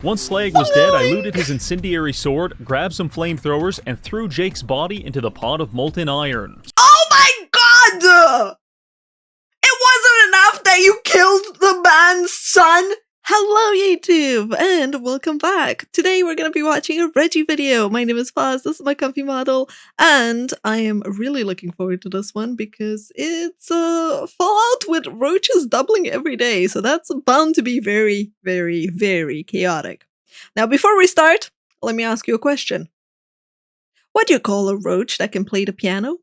Once Slag was dead, I looted his incendiary sword, grabbed some flamethrowers, and threw Jake's body into the pot of molten iron. Oh my god! It wasn't enough that you killed the man's son? Hello YouTube, and welcome back. Today we're going to be watching a Reggie video. My name is Paws, this is my comfy model, and I am really looking forward to this one because it's Fallout with roaches doubling every day, so that's bound to be very, very, very chaotic. Now before we start, let me ask you a question. What do you call a roach that can play the piano?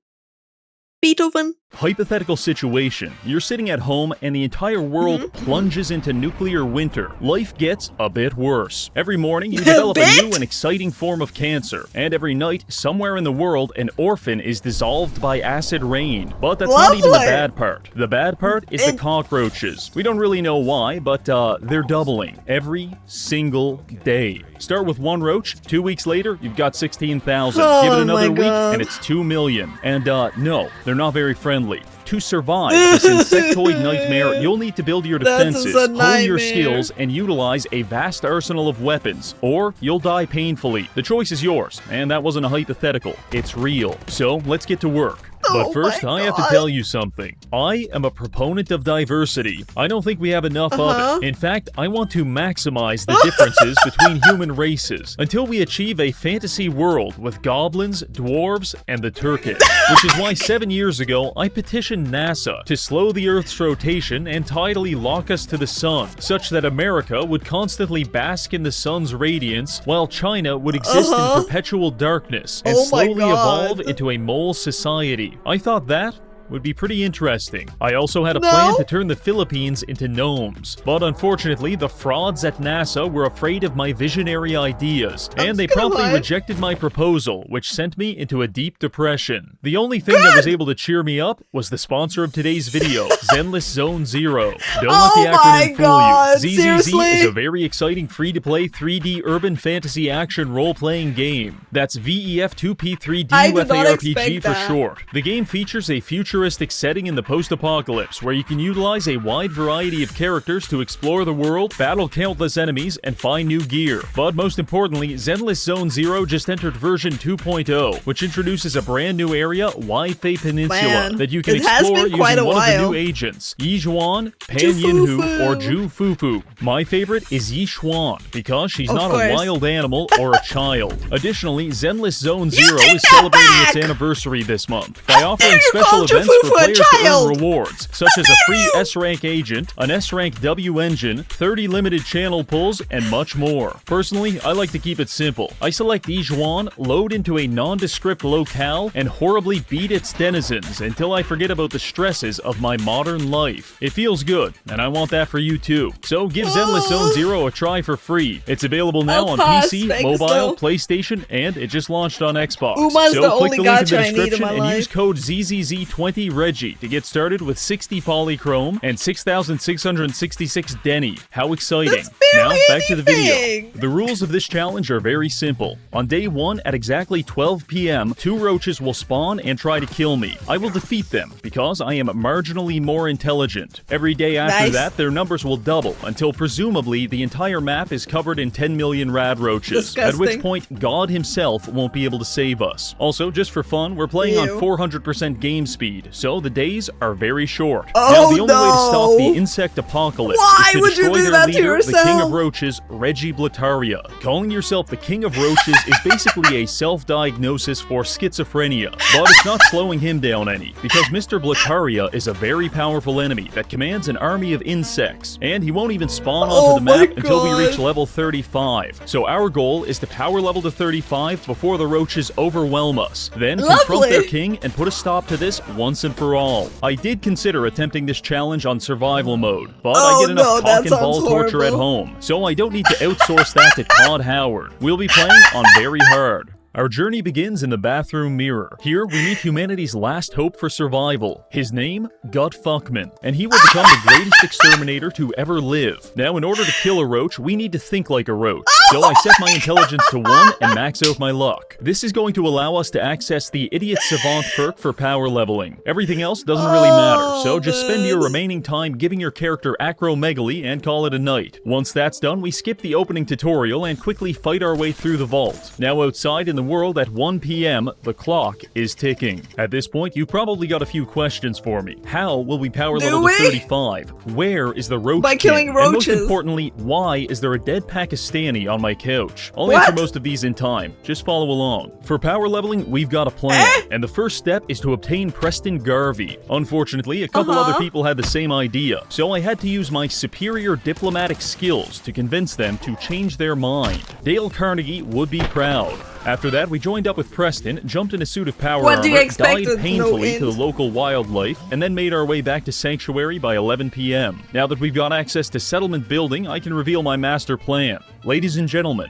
Beethoven? Hypothetical situation. You're sitting at home and the entire world plunges into nuclear winter. Life gets a bit worse. Every morning you develop a new and exciting form of cancer. And every night, somewhere in the world, an orphan is dissolved by acid rain. But that's not even the bad part. The bad part is the cockroaches. We don't really know why, but they're doubling every single day. Start with one roach, 2 weeks later, you've got 16,000. Give it another week, and it's 2 million. And no, they're not very friendly. To survive this insectoid nightmare, you'll need to build your defenses, hone your skills, and utilize a vast arsenal of weapons, or you'll die painfully. The choice is yours, and that wasn't a hypothetical. It's real. So let's get to work. But first, I have to tell you something. I am a proponent of diversity. I don't think we have enough of it. In fact, I want to maximize the differences between human races until we achieve a fantasy world with goblins, dwarves, and the Turkish. Which is why 7 years ago, I petitioned NASA to slow the Earth's rotation and tidally lock us to the sun, such that America would constantly bask in the sun's radiance, while China would exist in perpetual darkness and slowly evolve into a mole society. I thought that would be pretty interesting. I also had a plan to turn the Philippines into gnomes, but unfortunately the frauds at NASA were afraid of my visionary ideas, and they promptly rejected my proposal, which sent me into a deep depression. The only thing that was able to cheer me up was the sponsor of today's video, Zenless Zone Zero. Don't let the acronym fool you. ZZZ is a very exciting free-to-play 3D urban fantasy action role-playing game. That's VEF2P3D for short. The game features a futuristic setting in the post-apocalypse where you can utilize a wide variety of characters to explore the world, battle countless enemies, and find new gear. But most importantly, Zenless Zone Zero just entered version 2.0, which introduces a brand new area, Waifei Peninsula, that you can explore using one of the new agents, Yijuan, Pan Yinhu, or Ju Fufu. My favorite is Yishuan, because she's not a wild animal or a child. Additionally, Zenless Zone Zero is celebrating its anniversary this month by offering special events for players to earn rewards, such as a free S-Rank agent, an S-Rank W engine, 30 limited channel pulls, and much more. Personally, I like to keep it simple. I select Yijuan, load into a nondescript locale, and horribly beat its denizens until I forget about the stresses of my modern life. It feels good, and I want that for you too. So give Zenless Zone Zero a try for free. It's available now on PC, mobile, PlayStation, and it just launched on Xbox. So click the link in the description and use code ZZZ20 Reggie to get started with 60 polychrome and 6,666 Denny. How exciting. Now back to the video. The rules of this challenge are very simple. On day 1 at exactly 12 PM, 2 roaches will spawn and try to kill me. I will defeat them because I am marginally more intelligent. Every day after that, their numbers will double until presumably the entire map is covered in 10 million rad roaches. At which point, God himself won't be able to save us. Also, just for fun, we're playing on 400% game speed, so the days are very short. Now, the only way to stop the insect apocalypse is to destroy their leader, the king of roaches, Reggie Blataria. Calling yourself the king of roaches is basically a self-diagnosis for schizophrenia, but it's not slowing him down any, because Mr. Blataria is a very powerful enemy that commands an army of insects, and he won't even spawn onto the map until we reach level 35. So our goal is to power level to 35 before the roaches overwhelm us, then confront their king and put a stop to this once and for all. I did consider attempting this challenge on survival mode, but I get enough cock and ball torture at home, so I don't need to outsource that to Todd Howard. We'll be playing on very hard. Our journey begins in the bathroom mirror. Here, we meet humanity's last hope for survival. His name, Gut Fuckman, and he will become the greatest exterminator to ever live. Now, in order to kill a roach, we need to think like a roach. So I set my intelligence to 1 and max out my luck. This is going to allow us to access the Idiot Savant perk for power leveling. Everything else doesn't really matter, so just spend your remaining time giving your character acromegaly and call it a night. Once that's done, we skip the opening tutorial and quickly fight our way through the vault. Now outside in the world at 1 p.m, the clock is ticking. At this point, you've probably got a few questions for me. How will we power level to 35? Where is the Roach By killing King? roaches. And most importantly, why is there a dead Pakistani on my couch? I'll answer most of these in time. Just follow along. For power leveling, we've got a plan. And the first step is to obtain Preston Garvey. Unfortunately, a couple other people had the same idea, so I had to use my superior diplomatic skills to convince them to change their mind. Dale Carnegie would be proud. After that, we joined up with Preston, jumped in a suit of power armor, died painfully to the local wildlife, and then made our way back to Sanctuary by 11 p.m. Now that we've got access to Settlement Building, I can reveal my master plan. Ladies and gentlemen,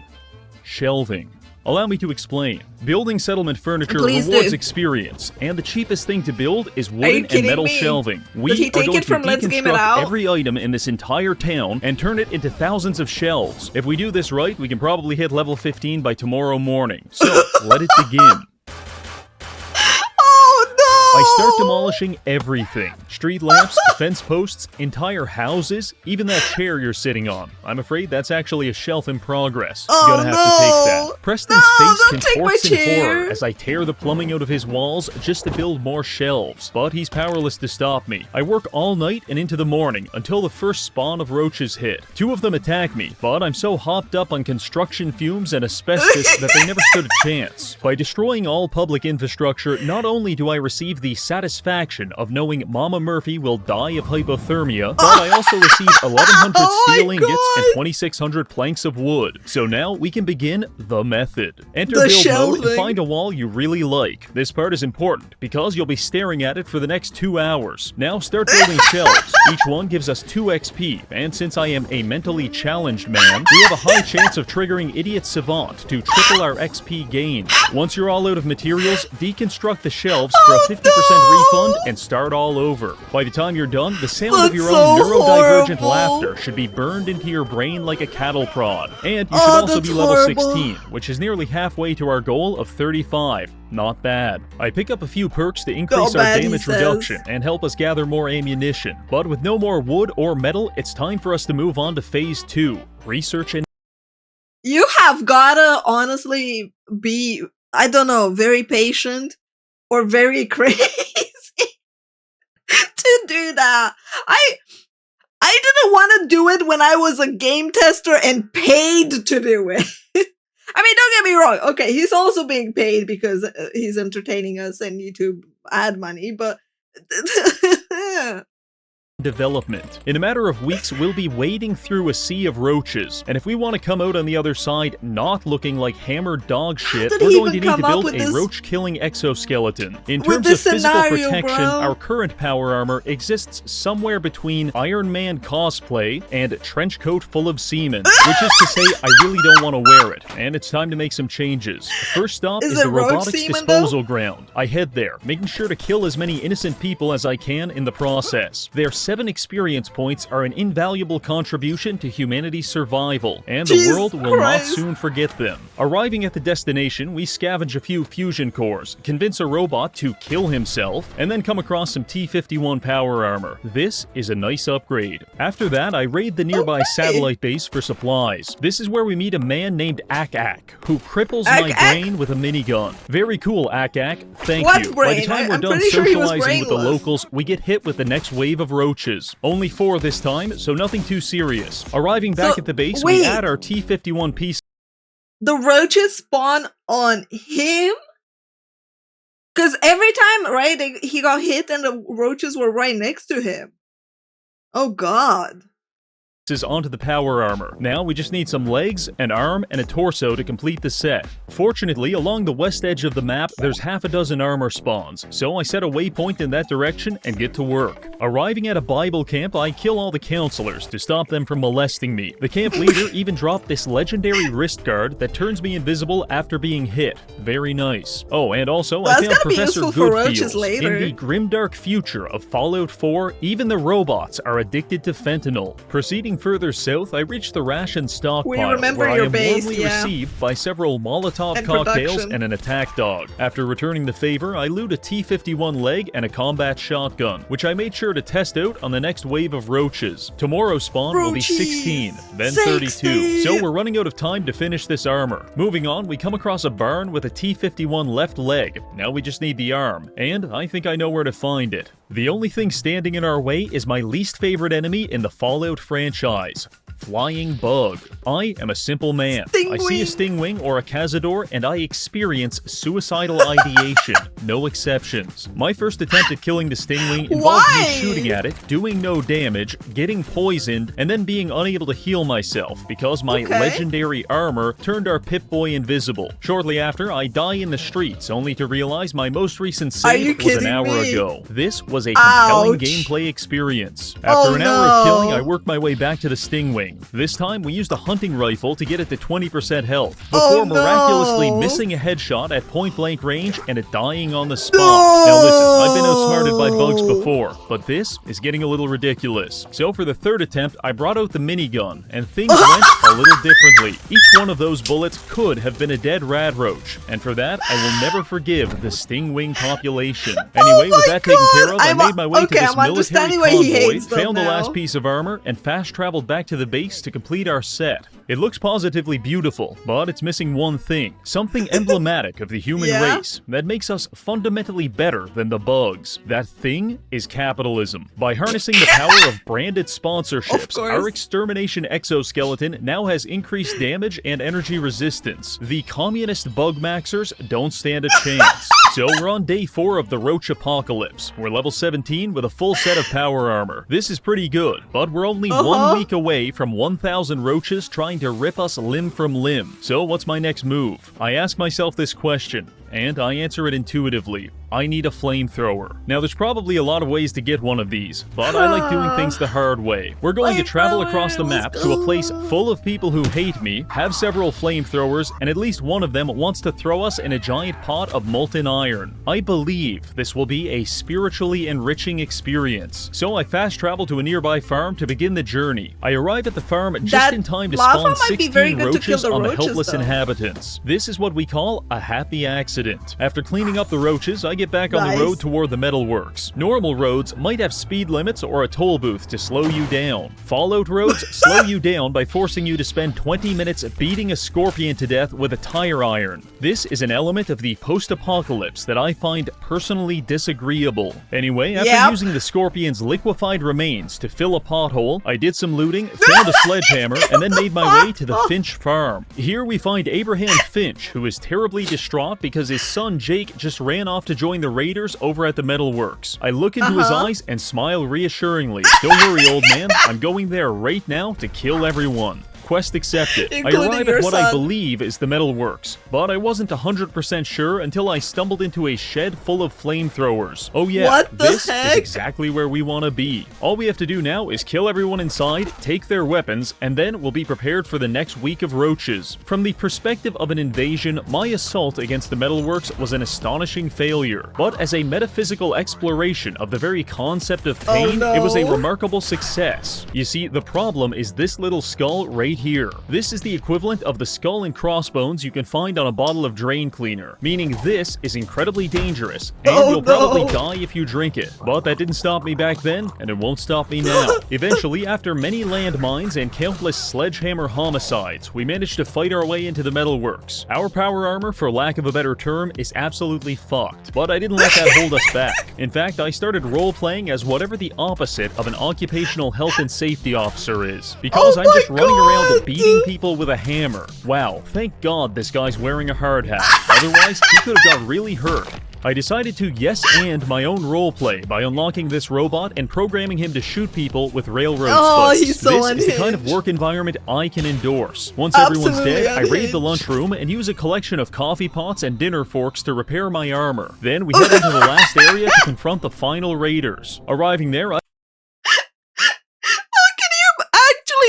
shelving. Allow me to explain. Building settlement furniture rewards experience, and the cheapest thing to build is wooden and metal shelving. We are going to deconstruct every item in this entire town and turn it into thousands of shelves. If we do this right, we can probably hit level 15 by tomorrow morning. So, let it begin. I start demolishing everything. Street lamps, fence posts, entire houses, even that chair you're sitting on. I'm afraid that's actually a shelf in progress. Gonna have to take that. Preston's face contorts in horror as I tear the plumbing out of his walls just to build more shelves. But he's powerless to stop me. I work all night and into the morning until the first spawn of roaches hit. 2 of them attack me, but I'm so hopped up on construction fumes and asbestos that they never stood a chance. By destroying all public infrastructure, not only do I receive the satisfaction of knowing Mama Murphy will die of hypothermia, but I also receive 1,100 steel ingots and 2,600 planks of wood. So now we can begin the method. Enter build mode and find a wall you really like. This part is important because you'll be staring at it for the next 2 hours. Now start building shelves. Each one gives us 2 XP, and since I am a mentally challenged man, we have a high chance of triggering Idiot Savant to triple our XP gains. Once you're all out of materials, deconstruct the shelves for a 50% refund and start all over. By the time you're done, the sound of your own neurodivergent laughter should be burned into your brain like a cattle prod. And you should also be level 16, which is nearly halfway to our goal of 35. Not bad. I pick up a few perks to increase our damage reduction and help us gather more ammunition. But with no more wood or metal, it's time for us to move on to phase 2. Research and... You have gotta honestly be, I don't know, very patient or very crazy to do that. I didn't want to do it when I was a game tester and paid to do it. I mean, don't get me wrong. Okay, he's also being paid because he's entertaining us and YouTube ad money, but... development. In a matter of weeks, we'll be wading through a sea of roaches, and if we want to come out on the other side not looking like hammered dog shit, we're going to need to build a roach-killing exoskeleton. In terms of physical protection, our current power armor exists somewhere between Iron Man cosplay and trench coat full of semen, which is to say I really don't want to wear it, and it's time to make some changes. First stop is the robotics disposal ground. I head there, making sure to kill as many innocent people as I can in the process. Their 7 experience points are an invaluable contribution to humanity's survival, and the world will not soon forget them. Arriving at the destination, we scavenge a few fusion cores, convince a robot to kill himself, and then come across some T-51 power armor. This is a nice upgrade. After that, I raid the nearby satellite base for supplies. This is where we meet a man named Ak, who cripples my brain with a minigun. Very cool, Ak. Thank you. By the time we're done socializing with the locals, we get hit with the next wave of roaches. Only 4 this time, so nothing too serious. Arriving back at the base, we add our T-51 piece. The roaches spawn on him? Because every time, right, he got hit and the roaches were right next to him. Oh god. Onto the power armor. Now we just need some legs, an arm, and a torso to complete the set. Fortunately, along the west edge of the map, there's half a dozen armor spawns, so I set a waypoint in that direction and get to work. Arriving at a Bible camp, I kill all the counselors to stop them from molesting me. The camp leader even dropped this legendary wrist guard that turns me invisible after being hit. Very nice. Oh, and also, I found Professor Goodfields. In the grimdark future of Fallout 4, even the robots are addicted to fentanyl. Proceeding Heading further south, I reached the ration stockpile, remember where I your am base, warmly yeah. received by several Molotov And cocktails production. and an attack dog. After returning the favor, I loot a T-51 leg and a combat shotgun, which I made sure to test out on the next wave of roaches. Tomorrow's spawn will be Roaches. 16, then 32. So we're running out of time to finish this armor. Moving on, we come across a barn with a T-51 left leg. Now we just need the arm, and I think I know where to find it. The only thing standing in our way is my least favorite enemy in the Fallout franchise. Flying bug. I am a simple man. I see a stingwing or a cazador and I experience suicidal ideation. No exceptions. My first attempt at killing the stingwing involved me shooting at it, doing no damage, getting poisoned, and then being unable to heal myself because my legendary armor turned our Pip-Boy invisible. Shortly after, I die in the streets, only to realize my most recent save was an hour ago. This was a compelling gameplay experience. After an hour of killing, I worked my way back to the stingwing. This time, we used a hunting rifle to get it to 20% health, before miraculously missing a headshot at point-blank range and it dying on the spot. Now listen, I've been outsmarted by bugs before, but this is getting a little ridiculous. So for the third attempt, I brought out the minigun, and things went a little differently. Each one of those bullets could have been a dead rad roach, and for that, I will never forgive the stingwing population. Anyway, with that taken care of, I made my way to this military convoy, found the last piece of armor, and fast-traveled back to the base to complete our set. It looks positively beautiful, but it's missing one thing, something emblematic of the human race that makes us fundamentally better than the bugs. That thing is capitalism. By harnessing the power of branded sponsorships, our extermination exoskeleton now has increased damage and energy resistance. The communist bug maxers don't stand a chance. So we're on day 4 of the Roach apocalypse. We're level 17 with a full set of power armor. This is pretty good, but we're only 1 week away from 1,000 roaches trying to rip us limb from limb. So what's my next move? I ask myself this question, and I answer it intuitively. I need a flamethrower. Now, there's probably a lot of ways to get one of these, but I like doing things the hard way. We're going to travel across the map to a place full of people who hate me, have several flamethrowers, and at least one of them wants to throw us in a giant pot of molten iron. I believe this will be a spiritually enriching experience. So I fast travel to a nearby farm to begin the journey. I arrive at the farm just in time to spawn 16 roaches on the helpless inhabitants. This is what we call a happy accident. After cleaning up the roaches, I get back on the road toward the metalworks. Normal roads might have speed limits or a toll booth to slow you down. Fallout roads slow you down by forcing you to spend 20 minutes beating a scorpion to death with a tire iron. This is an element of the post-apocalypse that I find personally disagreeable. Anyway, after using the scorpion's liquefied remains to fill a pothole, I did some looting, found a sledgehammer, and then made my way to the Finch farm. Here we find Abraham Finch, who is terribly distraught because his son Jake just ran off to join the raiders over at the metalworks. I look into his eyes and smile reassuringly. Don't worry, old man. I'm going there right now to kill everyone. Quest accepted. I arrive at what I believe is the metalworks, but I wasn't 100% sure until I stumbled into a shed full of flamethrowers. Oh yeah, this is exactly where we want to be. All we have to do now is kill everyone inside, take their weapons, and then we'll be prepared for the next week of roaches. From the perspective of an invasion, my assault against the metalworks was an astonishing failure, but as a metaphysical exploration of the very concept of pain, it was a remarkable success. You see, the problem is this little skull right here. This is the equivalent of the skull and crossbones you can find on a bottle of drain cleaner, meaning this is incredibly dangerous, and you'll probably die if you drink it. But that didn't stop me back then, and it won't stop me now. Eventually, after many landmines and countless sledgehammer homicides, we managed to fight our way into the metalworks. Our power armor, for lack of a better term, is absolutely fucked, but I didn't let that hold us back. In fact, I started role-playing as whatever the opposite of an occupational health and safety officer is, because I'm just running around beating people with a hammer. Wow, thank God this guy's wearing a hard hat. Otherwise, he could have got really hurt. I decided to yes-and my own roleplay by unlocking this robot and programming him to shoot people with railroad spikes. He's so this is the kind of work environment I can endorse. Once everyone's dead, I raid the lunchroom and use a collection of coffee pots and dinner forks to repair my armor. Then we head into the last area to confront the final raiders. Arriving there,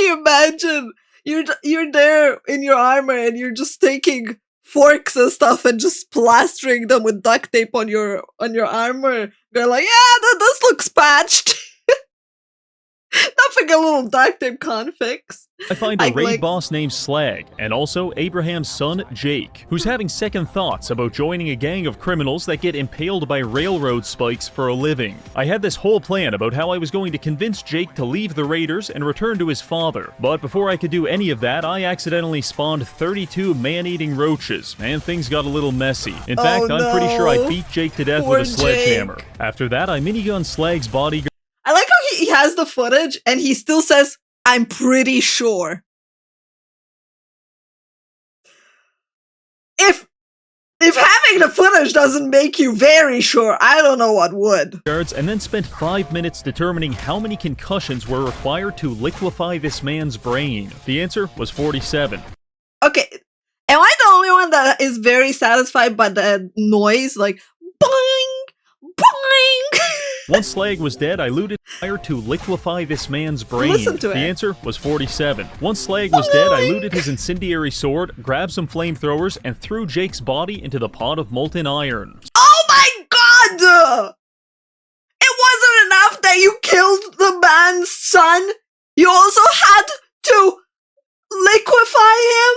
imagine you're there in your armor and you're just taking forks and stuff and just plastering them with duct tape on your armor. They're like, yeah, this looks patched. Nothing a little duct tape confix. I find a I raid like- boss named Slag, and also Abraham's son, Jake, who's having second thoughts about joining a gang of criminals that get impaled by railroad spikes for a living. I had this whole plan about how I was going to convince Jake to leave the raiders and return to his father, but before I could do any of that, I accidentally spawned 32 man-eating roaches, and things got a little messy. In fact, I'm pretty sure I beat Jake to death Poor with a sledgehammer. Jake. After that, I minigun Slag's bodyguard. I like how he has the footage and he still says, I'm pretty sure. If having the footage doesn't make you very sure, I don't know what would. And then spent 5 minutes determining how many concussions were required to liquefy this man's brain. The answer was 47. Okay, am I the only one that is very satisfied by the noise? Like, boing, boing. Once Slag was dead, I looted fire to liquefy this man's brain. Listen to the it. answer was 47. Once Slag was dead, I looted his incendiary sword, grabbed some flamethrowers, and threw Jake's body into the pot of molten iron. Oh my god! It wasn't enough that you killed the man's son. You also had to liquefy him?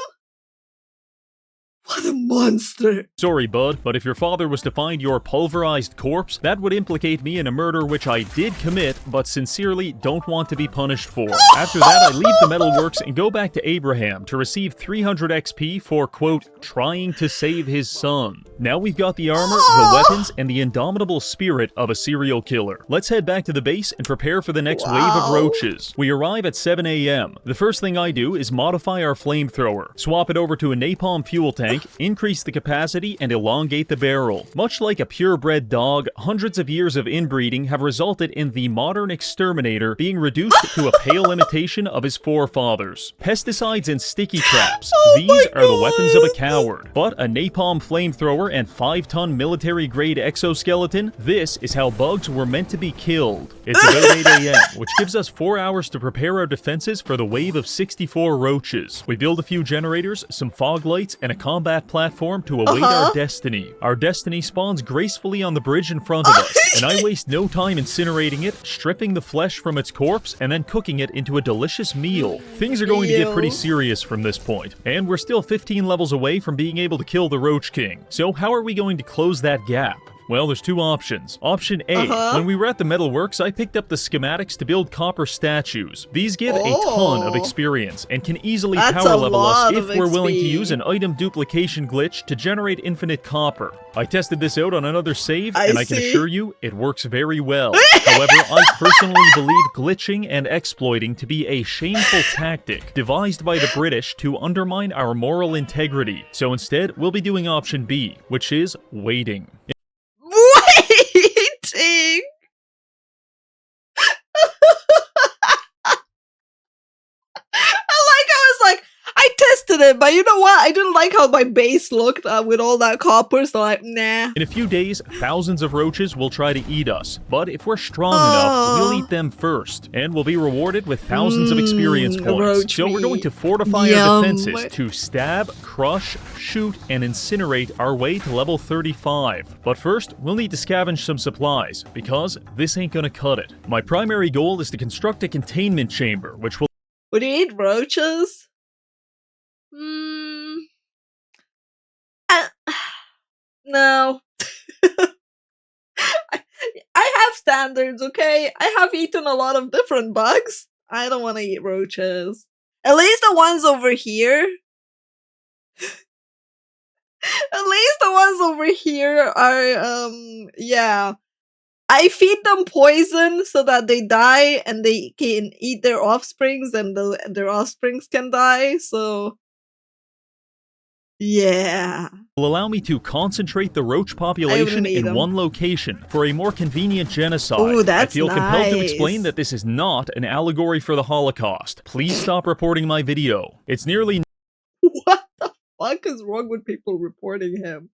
What a monster. Sorry, bud, but if your father was to find your pulverized corpse, that would implicate me in a murder which I did commit, but sincerely don't want to be punished for. After that, I leave the metalworks and go back to Abraham to receive 300 XP for, quote, trying to save his son. Now we've got the armor, the weapons, and the indomitable spirit of a serial killer. Let's head back to the base and prepare for the next wave of roaches. We arrive at 7 a.m. The first thing I do is modify our flamethrower, swap it over to a napalm fuel tank, increase the capacity, and elongate the barrel. Much like a purebred dog, hundreds of years of inbreeding have resulted in the modern exterminator being reduced to a pale imitation of his forefathers. Pesticides and sticky traps. These are the weapons of a coward. But a napalm flamethrower and 5-ton military-grade exoskeleton, this is how bugs were meant to be killed. It's about 8 a.m., which gives us 4 hours to prepare our defenses for the wave of 64 roaches. We build a few generators, some fog lights, and a combat platform to await our destiny. Our destiny spawns gracefully on the bridge in front of us, and I waste no time incinerating it, stripping the flesh from its corpse, and then cooking it into a delicious meal. Things are going to get pretty serious from this point, and we're still 15 levels away from being able to kill the Roach King. So how are we going to close that gap? Well, there's two options. Option A, when we were at the metalworks, I picked up the schematics to build copper statues. These give a ton of experience and can easily power level us if we're willing to use an item duplication glitch to generate infinite copper. I tested this out on another save, and I can assure you, it works very well. However, I personally believe glitching and exploiting to be a shameful tactic devised by the British to undermine our moral integrity. So instead, we'll be doing option B, which is waiting. Waiting. I tested it, but you know what? I didn't like how my base looked with all that copper, so like, nah. In a few days, thousands of roaches will try to eat us, but if we're strong enough, we'll eat them first, and we'll be rewarded with thousands of experience points. So we're going to fortify our defenses to stab, crush, shoot, and incinerate our way to level 35. But first, we'll need to scavenge some supplies, because this ain't gonna cut it. My primary goal is to construct a containment chamber, which will— Would you eat roaches? No. I have standards, okay? I have eaten a lot of different bugs. I don't want to eat roaches. At least the ones over here. At least the ones over here are, yeah. I feed them poison so that they die and they can eat their offsprings and their offsprings can die, so... Yeah. will allow me to concentrate the roach population in one location for a more convenient genocide. Ooh, that's I feel compelled to explain nice. that this is not an allegory for the Holocaust. Please stop reporting my video. It's nearly— What the fuck is wrong with people reporting him?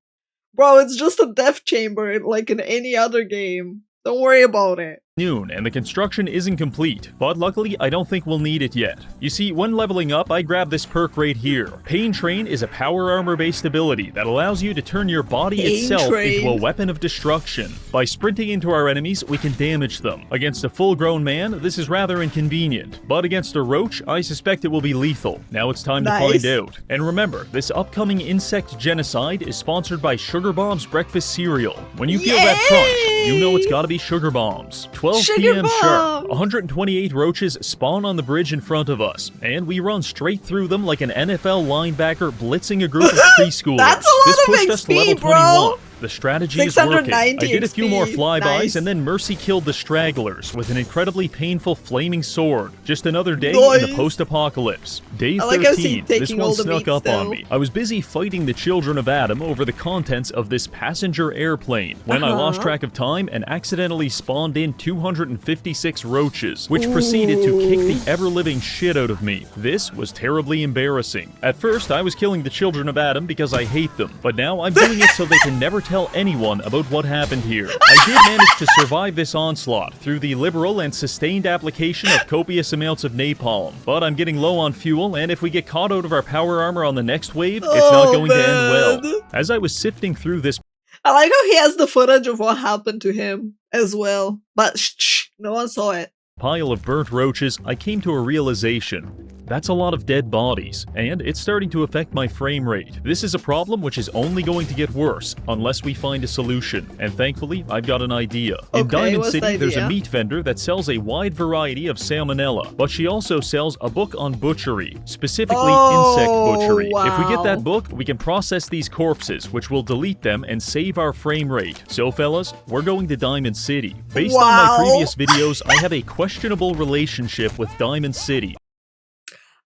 Bro, it's just a death chamber like in any other game. Don't worry about it. and the construction isn't complete, but luckily I don't think we'll need it yet. You see, when leveling up, I grabbed this perk right here. Pain Train is a power armor based ability that allows you to turn your body itself into a weapon of destruction. By sprinting into our enemies, we can damage them. Against a full-grown man, this is rather inconvenient, but against a roach, I suspect it will be lethal. Now it's time to find out. And remember, this upcoming insect genocide is sponsored by Sugar Bomb's breakfast cereal. When you feel that crunch, you know it's gotta be Sugar Bombs. 12 p.m. sharp, 128 roaches spawn on the bridge in front of us, and we run straight through them like an NFL linebacker blitzing a group of preschoolers. That's a lot this of pushed us to level 21. bro. The strategy is working. I did a few more flybys, nice. and then Mercy killed the stragglers with an incredibly painful flaming sword. Just another day in the post-apocalypse. Day 13, this one snuck up on me. I was busy fighting the children of Adam over the contents of this passenger airplane when I lost track of time and accidentally spawned in 256 roaches, which proceeded to kick the ever-living shit out of me. This was terribly embarrassing. At first, I was killing the children of Adam because I hate them, but now I'm doing it so they can never tell anyone about what happened here. I did manage to survive this onslaught through the liberal and sustained application of copious amounts of napalm, but I'm getting low on fuel, and if we get caught out of our power armor on the next wave, it's not going to end well. As I was sifting through this, I like how he has the footage of what happened to him as well, but shh, no one saw it. Pile of burnt roaches, I came to a realization. That's a lot of dead bodies, and it's starting to affect my frame rate. This is a problem which is only going to get worse unless we find a solution, and thankfully, I've got an idea. In Diamond City, there's a meat vendor that sells a wide variety of salmonella, but she also sells a book on butchery, specifically insect butchery. If we get that book, we can process these corpses, which will delete them and save our frame rate. So fellas, we're going to Diamond City. Based on my previous videos, I have a questionable relationship with Diamond City.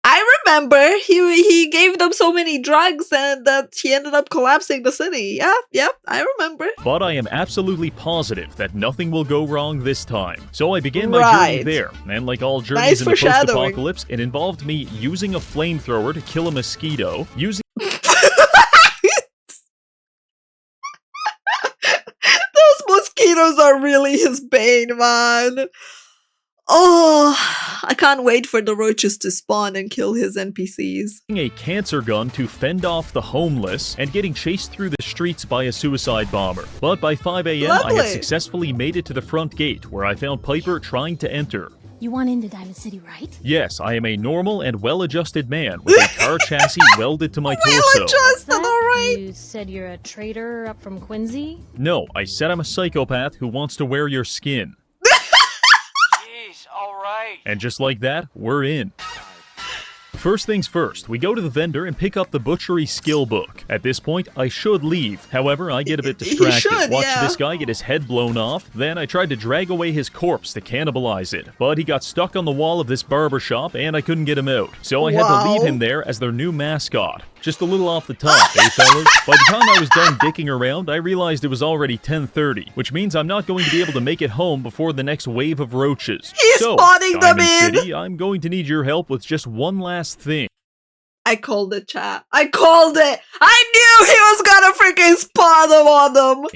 I remember he gave them so many drugs and that he ended up collapsing the city. Yeah, I remember. But I am absolutely positive that nothing will go wrong this time. So I began my journey there, and like all journeys in the post-apocalypse, it involved me using a flamethrower to kill a mosquito, using Those mosquitoes are really his bane, man. Oh, I can't wait for the roaches to spawn and kill his NPCs. A cancer gun to fend off the homeless, and getting chased through the streets by a suicide bomber. But by 5 a.m., I had successfully made it to the front gate, where I found Piper trying to enter. You want into Diamond City, right? Yes, I am a normal and well-adjusted man with a car chassis welded to my torso. Well-adjusted, alright. You said you're a traitor up from Quincy? No, I said I'm a psychopath who wants to wear your skin. And just like that, we're in. First things first, we go to the vendor and pick up the butchery skill book. At this point, I should leave. However, I get a bit distracted. Watch this guy get his head blown off. Then I tried to drag away his corpse to cannibalize it. But he got stuck on the wall of this barbershop and I couldn't get him out. So I had to leave him there as their new mascot. Just a little off the top, eh, fellas? By the time I was done dicking around, I realized it was already 10:30, which means I'm not going to be able to make it home before the next wave of roaches. He's spawning them in! City, I'm going to need your help with just one last thing. I called it, chat. I called it! I knew he was gonna freaking spawn them on them!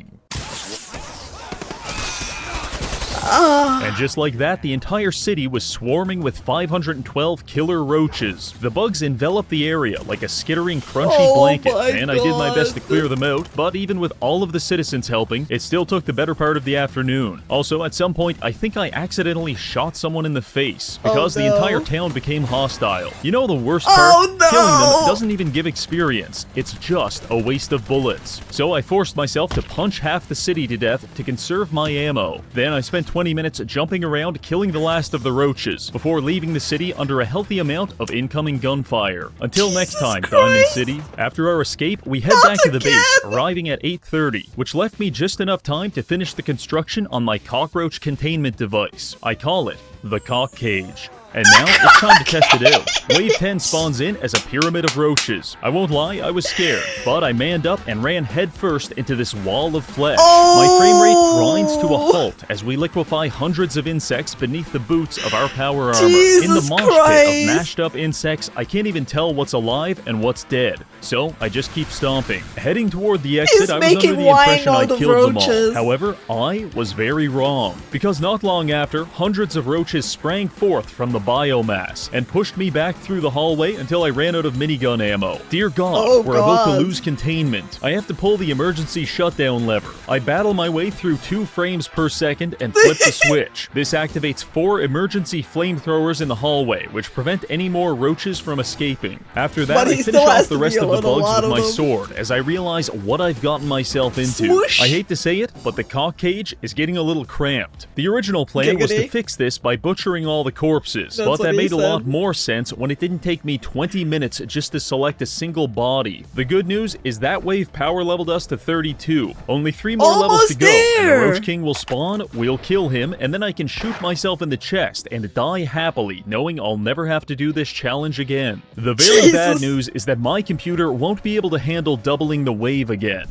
And just like that, the entire city was swarming with 512 killer roaches. The bugs enveloped the area like a skittering, crunchy blanket, and I did my best to clear them out, but even with all of the citizens helping, it still took the better part of the afternoon. Also, at some point, I think I accidentally shot someone in the face, because the entire town became hostile. You know the worst part? Killing them doesn't even give experience. It's just a waste of bullets. So I forced myself to punch half the city to death to conserve my ammo. Then I spent 20 minutes jumping around killing the last of the roaches before leaving the city under a healthy amount of incoming gunfire. Until next time, Diamond City. After our escape, we head back to the base, arriving at 8:30, which left me just enough time to finish the construction on my cockroach containment device. I call it the cock cage. And now it's time to test it out. Wave 10 spawns in as a pyramid of roaches. I won't lie, I was scared, but I manned up and ran headfirst into this wall of flesh. My frame rate grinds to a halt as we liquefy hundreds of insects beneath the boots of our power armor. In the mosh pit of mashed up insects, I can't even tell what's alive and what's dead. So I just keep stomping. Heading toward the exit, I was under the impression I killed them all. However, I was very wrong, because not long after, hundreds of roaches sprang forth from the biomass and pushed me back through the hallway until I ran out of minigun ammo. Dear God, we're about to lose containment. I have to pull the emergency shutdown lever. I battle my way through 2 frames per second and flip the switch. This activates 4 emergency flamethrowers in the hallway, which prevent any more roaches from escaping. After that, I finish off the rest of the bugs with my sword as I realize what I've gotten myself into. Swoosh. I hate to say it, but the cock cage is getting a little cramped. The original plan was to fix this by butchering all the corpses, but that made a lot more sense when it didn't take me 20 minutes just to select a single body. The good news is that wave power leveled us to 32. Only 3 more levels to go, and the Roach King will spawn, we'll kill him, and then I can shoot myself in the chest and die happily, knowing I'll never have to do this challenge again. The very bad news is that my computer won't be able to handle doubling the wave again.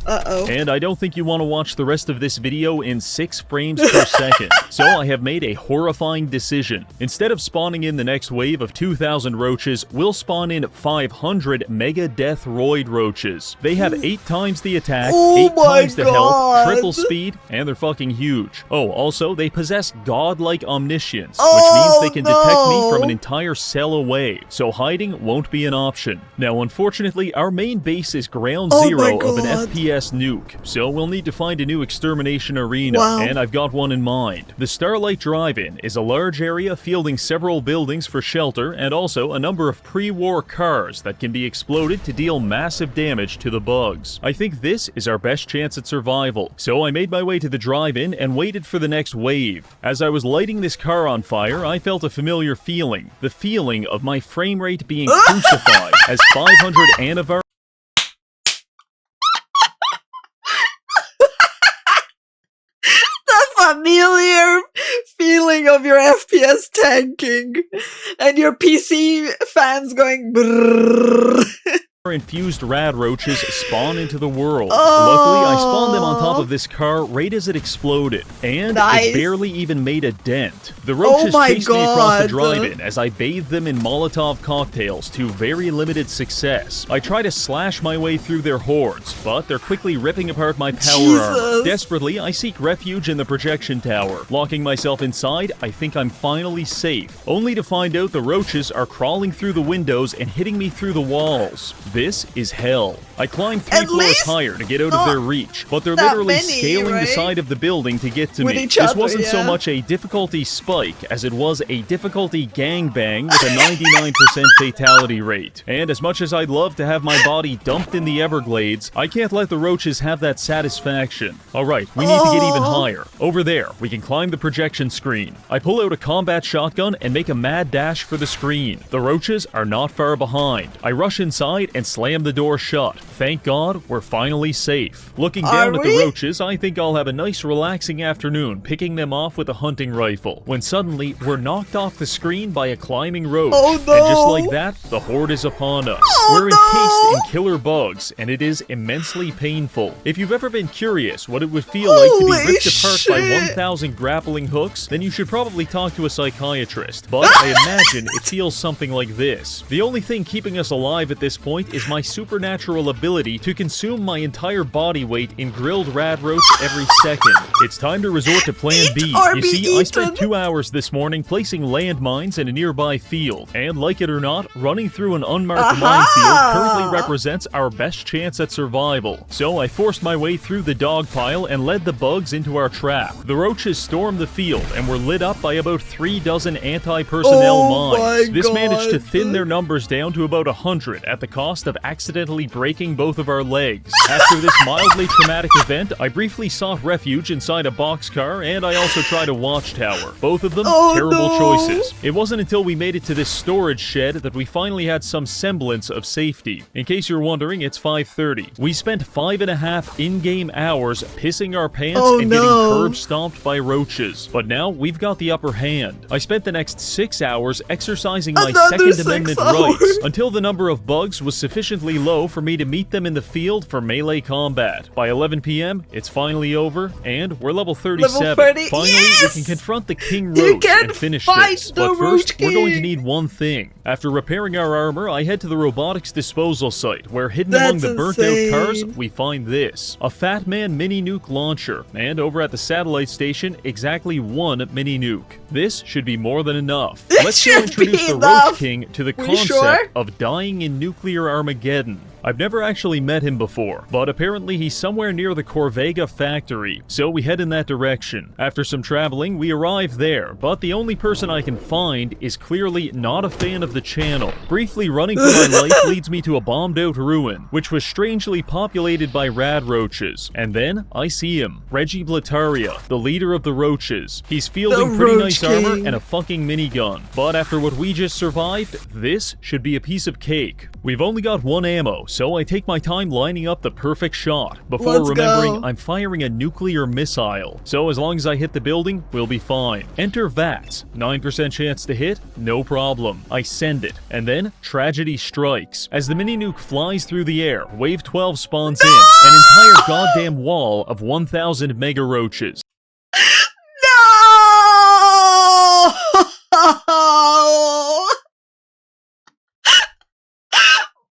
And I don't think you want to watch the rest of this video in 6 frames per second, so I have made a horrifying decision. Instead of spawning in the next wave of 2,000 roaches, we'll spawn in 500 Mega Death Roid roaches. They have 8 times the attack, 8 times the health, triple speed, and they're fucking huge. Oh, also, they possess godlike omniscience, which means they can detect me from an entire cell away, so hiding won't be an option. Now, unfortunately, our main base is ground zero of an FPS nuke, so we'll need to find a new extermination arena, and I've got one in mind. The Starlight Drive-In is a large area fielding several buildings for shelter and also a number of pre-war cars that can be exploded to deal massive damage to the bugs. I think this is our best chance at survival, so I made my way to the drive-in and waited for the next wave. As I was lighting this car on fire, I felt a familiar feeling, the feeling of my frame rate being crucified as 500 antivirus. Familiar feeling of your FPS tanking and your PC fans going brrrr. Infused rad roaches spawn into the world. Luckily, I spawned them on top of this car right as it exploded, and it barely even made a dent. The roaches chased me across the drive-in as I bathed them in Molotov cocktails to very limited success. I try to slash my way through their hordes, but they're quickly ripping apart my power armor. Desperately, I seek refuge in the projection tower. Locking myself inside, I think I'm finally safe, only to find out the roaches are crawling through the windows and hitting me through the walls. This is hell. I climbed 3 floors higher to get out of their reach, but they're literally scaling the side of the building to get to me. This wasn't so much a difficulty spike as it was a difficulty gangbang with a 99% fatality rate. And as much as I'd love to have my body dumped in the Everglades, I can't let the roaches have that satisfaction. Alright, we need to get even higher. Over there, we can climb the projection screen. I pull out a combat shotgun and make a mad dash for the screen. The roaches are not far behind. I rush inside and slam the door shut. Thank God, we're finally safe. Looking down at the roaches, I think I'll have a nice relaxing afternoon picking them off with a hunting rifle, when suddenly we're knocked off the screen by a climbing roach. And just like that, the horde is upon us. We're encased in killer bugs, and it is immensely painful. If you've ever been curious what it would feel like to be ripped apart by 1,000 grappling hooks, then you should probably talk to a psychiatrist, but I imagine it feels something like this. The only thing keeping us alive at this point is my supernatural ability to consume my entire body weight in grilled rad roach every second. It's time to resort to plan B. You see, I spent 2 hours this morning placing landmines in a nearby field, and like it or not, running through an unmarked minefield currently represents our best chance at survival. So I forced my way through the dog pile and led the bugs into our trap. The roaches stormed the field and were lit up by about 3 dozen anti-personnel mines. This managed to thin their numbers down to about 100 at the cost of accidentally breaking both of our legs. After this mildly traumatic event, I briefly sought refuge inside a boxcar, and I also tried a watchtower. Both of them terrible choices. It wasn't until we made it to this storage shed that we finally had some semblance of safety. In case you're wondering, it's 5:30. We spent 5.5 in-game hours pissing our pants and getting curb stomped by roaches. But now we've got the upper hand. I spent the next 6 hours exercising my Second Amendment rights until the number of bugs was sufficiently low for me to meet them in the field for melee combat. By 11 p.m., it's finally over, and we're level 37. Level 30. Finally, Yes! we can confront the King Roach and finish this. But first, we're going to need one thing. After repairing our armor, I head to the robotics disposal site, where hidden among the burnt-out cars, we find this. A Fat Man mini-nuke launcher, and over at the satellite station, exactly one mini-nuke. This should be more than enough. Let's go introduce the Roach King to the concept of dying in nuclear Armageddon. I've never actually met him before, but apparently he's somewhere near the Corvega factory, so we head in that direction. After some traveling, we arrive there, but the only person I can find is clearly not a fan of the channel. Briefly running for my life leads me to a bombed-out ruin, which was strangely populated by rad roaches. And then, I see him, Reggie, the leader of the Roaches. He's fielding pretty nice armor and a fucking minigun, but after what we just survived, this should be a piece of cake. We've only got one ammo, so I take my time lining up the perfect shot, before remembering I'm firing a nuclear missile. So as long as I hit the building, we'll be fine. Enter VATS. 9% chance to hit, no problem. I send it, and then tragedy strikes. As the mini-nuke flies through the air, Wave 12 spawns in, an entire goddamn wall of 1,000 mega roaches. No!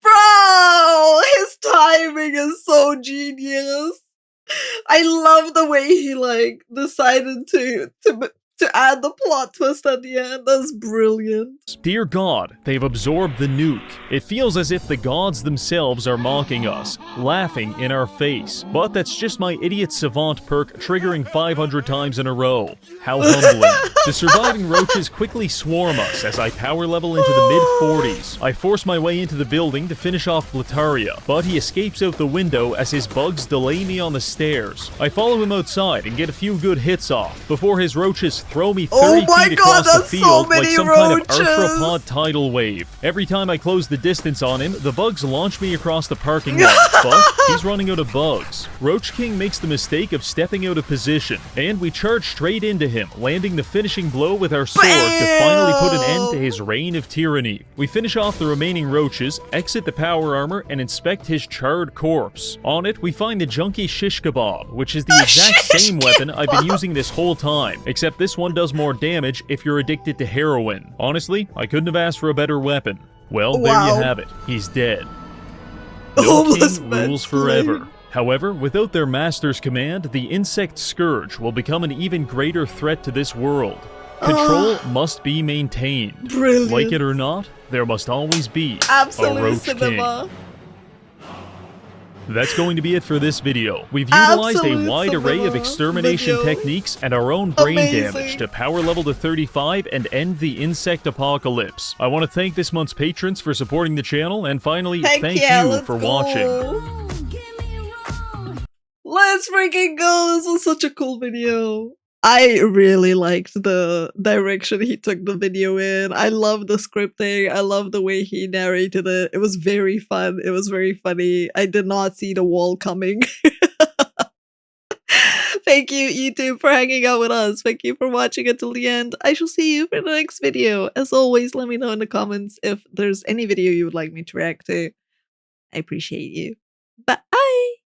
Bro, his timing is so genius. I love the way he decided to add the plot twist at the end. That's brilliant. Dear God, they've absorbed the nuke. It feels as if the gods themselves are mocking us, laughing in our face. But that's just my idiot savant perk triggering 500 times in a row. How humbling. The surviving roaches quickly swarm us as I power level into the mid-40s. I force my way into the building to finish off Blataria, but he escapes out the window as his bugs delay me on the stairs. I follow him outside and get a few good hits off before his roaches throw me 30 feet across the field like some kind of arthropod tidal wave. Every time I close the distance on him, the bugs launch me across the parking lot, but he's running out of bugs. Roach King makes the mistake of stepping out of position, and we charge straight into him, landing the finishing blow with our sword to finally put an end to his reign of tyranny. We finish off the remaining roaches, exit the power armor, and inspect his charred corpse. On it, we find the junky shish kebab, which is the exact same weapon I've been using this whole time, except this one does more damage if you're addicted to heroin. Honestly, I couldn't have asked for a better weapon. Well, there you have it. He's dead. No king rules forever. However, without their master's command, the insect scourge will become an even greater threat to this world. Control must be maintained. Brilliant. Like it or not, there must always be Absolute a Roach cinema. King. That's going to be it for this video. We've utilized a wide array of extermination techniques and our own brain damage to power level to 35 and end the insect apocalypse. I want to thank this month's patrons for supporting the channel, and finally, thank you for watching. Let's freaking go! This was such a cool video. I really liked the direction he took the video in. I love the scripting. I love the way he narrated it. It was very fun. It was very funny. I did not see the wall coming. Thank you, YouTube, for hanging out with us. Thank you for watching until the end. I shall see you for the next video. As always, let me know in the comments if there's any video you would like me to react to. I appreciate you. Bye.